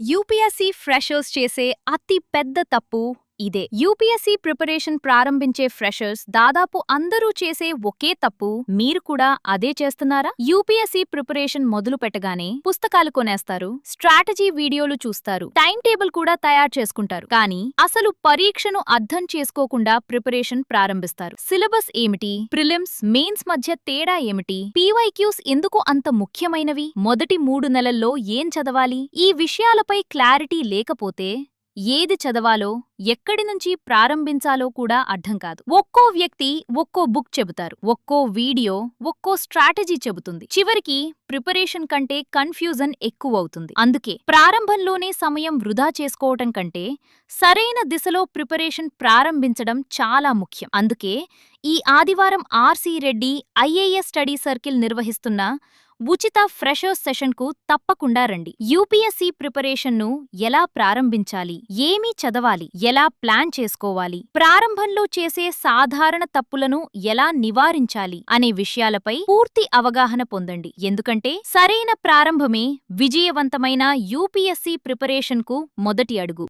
UPSC freshers చేసే అతి పెద్ద తప్పు ఇదే. యూపీఎస్సీ ప్రిపరేషన్ ప్రారంభించే ఫ్రెషర్స్ దాదాపు అందరూ చేసే ఒకే తప్పు. మీరు కూడా అదే చేస్తున్నారా? యూపీఎస్సీ ప్రిపరేషన్ మొదలు పెట్టగానే పుస్తకాలు కొనేస్తారు, స్ట్రాటజీ వీడియోలు చూస్తారు, టైం టేబుల్ కూడా తయారు చేసుకుంటారు. కానీ అసలు పరీక్షను అర్థం చేసుకోకుండా ప్రిపరేషన్ ప్రారంభిస్తారు. సిలబస్ ఏమిటి? ప్రిలిమ్స్, మెయిన్స్ మధ్య తేడా ఏమిటి? పీవైక్యూస్ ఎందుకు అంత ముఖ్యమైనవి? మొదటి 3 నెలల్లో ఏం చదవాలి? ఈ విషయాలపై క్లారిటీ లేకపోతే ఏది చదవాలో, ఎక్కడి నుంచి ప్రారంభించాలో కూడా అర్థం కాదు. ఒక్కో వ్యక్తి ఒక్కో బుక్ చెబుతారు, ఒక్కో వీడియో ఒక్కో స్ట్రాటజీ చెబుతుంది. చివరికి ప్రిపరేషన్ కంటే కన్ఫ్యూజన్ ఎక్కువవుతుంది. అందుకే ప్రారంభంలోనే సమయం వృధా చేసుకోవటం కంటే సరైన దిశలో ప్రిపరేషన్ ప్రారంభించడం చాలా ముఖ్యం. అందుకే ఈ ఆదివారం RC Reddy IAS study circle నిర్వహిస్తున్న ఉచిత ఫ్రెషర్స్ సెషన్కు తప్పకుండా రండి. యూపీఎస్సీ ప్రిపరేషన్ను ఎలా ప్రారంభించాలి, ఏమీ చదవాలి, ఎలా ప్లాన్ చేసుకోవాలి, ప్రారంభంలో చేసే సాధారణ తప్పులను ఎలా నివారించాలి అనే విషయాలపై పూర్తి అవగాహన పొందండి. ఎందుకంటే సరైన ప్రారంభమే విజయవంతమైన యూపీఎస్సీ ప్రిపరేషన్కు మొదటి అడుగు.